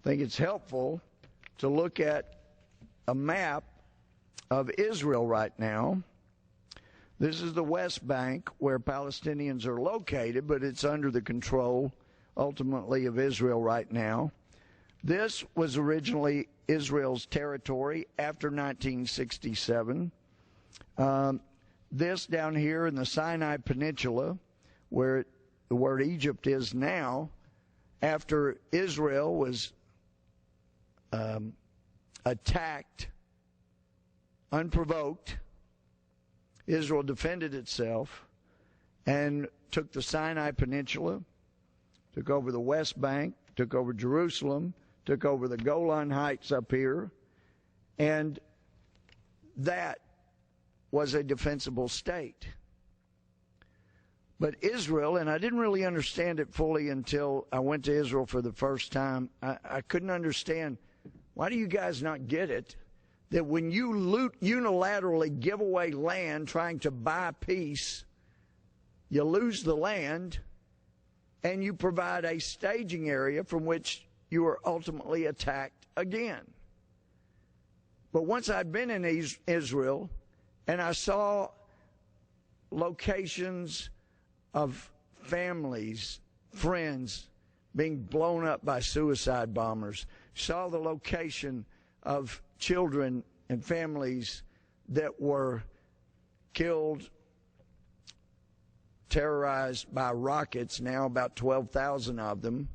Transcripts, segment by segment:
think it's helpful to look at a map of Israel right now. This is the West Bank where Palestinians are located, but it's under the control, ultimately, of Israel right now. This was originally Israel's territory after 1967. This down here in the Sinai Peninsula, where the word Egypt is now, after Israel was attacked unprovoked, Israel defended itself and took the Sinai Peninsula, took over the West Bank, took over Jerusalem, took over the Golan Heights up here, and that was a defensible state. But Israel, and I didn't really understand it fully until I went to Israel for the first time, I couldn't understand, why do you guys not get it, that when you unilaterally give away land trying to buy peace, you lose the land and you provide a staging area from which you are ultimately attacked again. But once I'd been in Israel and I saw locations of families, friends being blown up by suicide bombers, saw the location of children and families that were killed, terrorized by rockets, now about 12,000 of them,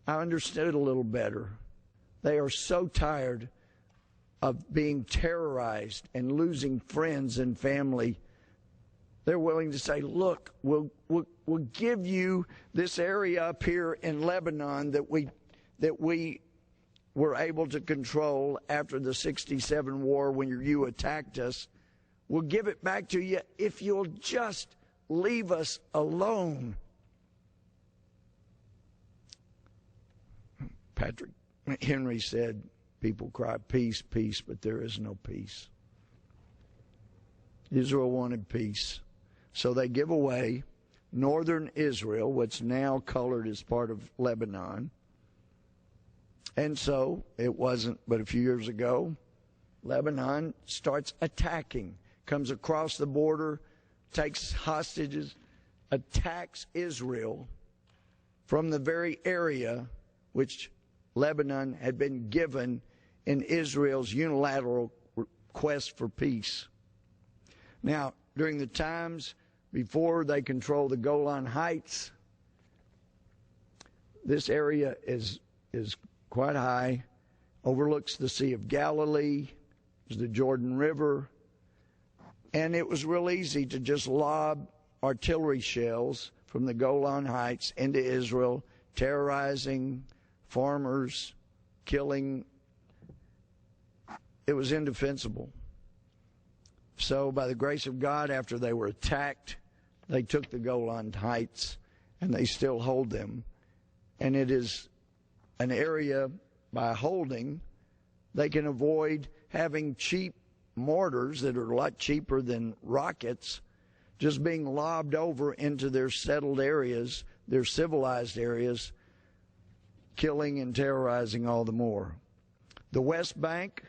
I understood a little better. They are so tired of being terrorized and losing friends and family. They're willing to say, look, we'll give you this area up here in Lebanon that we were able to control after the '67 war when you attacked us. We'll give it back to you if you'll just leave us alone. Patrick Henry said, people cry, peace, peace, but there is no peace. Israel wanted peace. So they give away northern Israel, what's now colored as part of Lebanon. And so it wasn't but a few years ago, Lebanon starts attacking, comes across the border, takes hostages, attacks Israel from the very area which Lebanon had been given in Israel's unilateral quest for peace. Now, during the times before they controlled the Golan Heights, this area is quite high, overlooks the Sea of Galilee, the Jordan River, and it was real easy to just lob artillery shells from the Golan Heights into Israel, terrorizing farmers, killing. It was indefensible. So by the grace of God, after they were attacked, they took the Golan Heights, and they still hold them. And it is an area, by holding, they can avoid having cheap mortars that are a lot cheaper than rockets just being lobbed over into their settled areas, their civilized areas, killing and terrorizing all the more. The West Bank,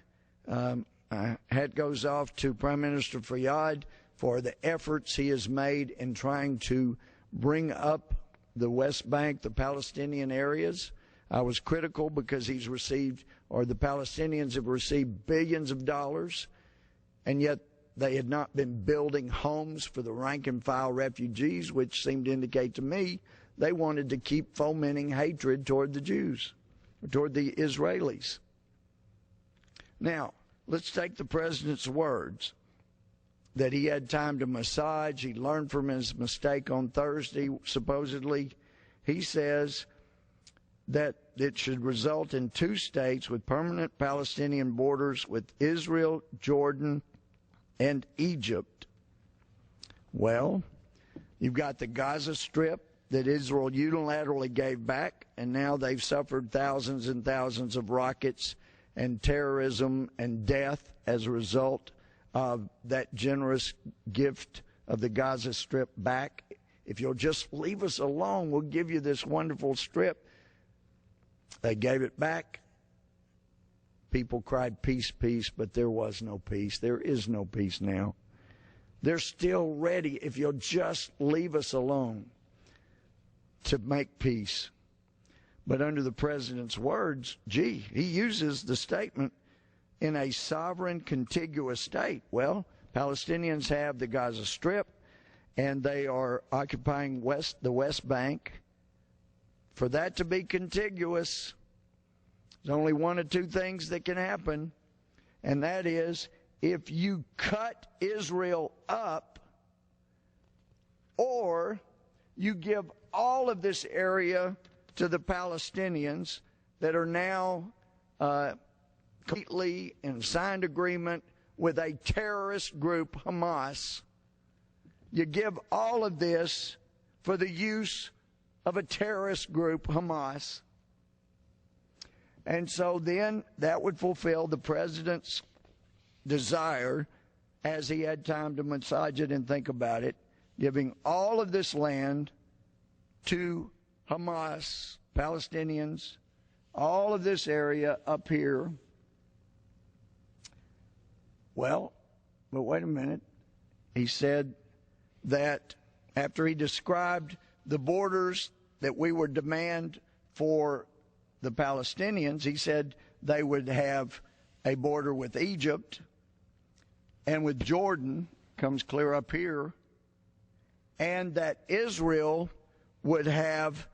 hat goes off to Prime Minister Fayyad for the efforts he has made in trying to bring up the West Bank, the Palestinian areas. I was critical because he's received, or the Palestinians have received, billions of dollars, and yet they had not been building homes for the rank-and-file refugees, which seemed to indicate to me they wanted to keep fomenting hatred toward the Jews, toward the Israelis. Now, let's take the president's words that he had time to massage. He learned from his mistake on Thursday, supposedly. He says that it should result in 2 states with permanent Palestinian borders with Israel, Jordan, and Egypt. Well, you've got the Gaza Strip that Israel unilaterally gave back, and now they've suffered thousands and thousands of rockets and terrorism and death as a result of that generous gift of the Gaza Strip back. If you'll just leave us alone, we'll give you this wonderful strip. They gave it back. People cried, peace, peace, but there was no peace. There is no peace now. They're still ready, if you'll just leave us alone, to make peace. But under the president's words, he uses the statement, in a sovereign contiguous state. Well, Palestinians have the Gaza Strip, and they are occupying the West Bank. For that to be contiguous, there's only one of two things that can happen, and that is if you cut Israel up, or you give all of this area to the Palestinians that are now completely in signed agreement with a terrorist group, Hamas. You give all of this for the use of a terrorist group, Hamas. And so then that would fulfill the president's desire, as he had time to massage it and think about it, giving all of this land to Hamas, Palestinians, all of this area up here. Well, but wait a minute. He said that after he described the borders that we would demand for the Palestinians, he said they would have a border with Egypt and with Jordan, comes clear up here, and that Israel would have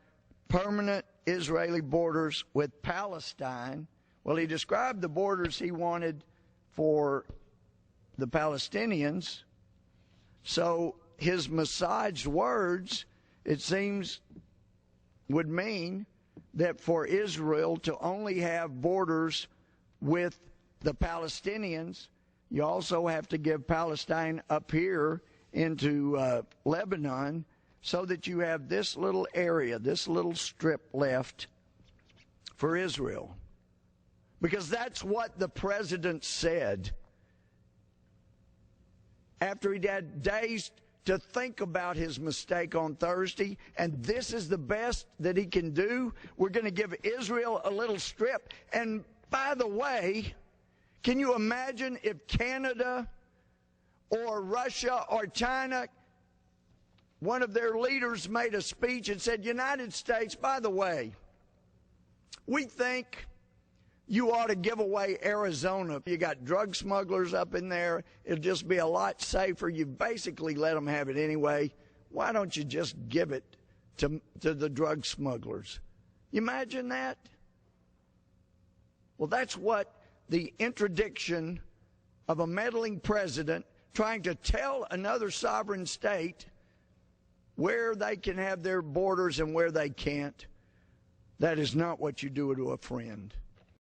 permanent Israeli borders with Palestine. Well, he described the borders he wanted for the Palestinians. So his massaged words, it seems, would mean that for Israel to only have borders with the Palestinians, you also have to give Palestine up here into Lebanon, so that you have this little area, this little strip left for Israel. Because that's what the president said after he'd had days to think about his mistake on Thursday, and this is the best that he can do. We're going to give Israel a little strip. And by the way, can you imagine if Canada or Russia or China, one of their leaders made a speech and said, United States, by the way, we think you ought to give away Arizona. You got drug smugglers up in there. It'll just be a lot safer. You basically let them have it anyway. Why don't you just give it to the drug smugglers? You imagine that? Well, that's what the interdiction of a meddling president trying to tell another sovereign state where they can have their borders and where they can't. That is not what you do to a friend.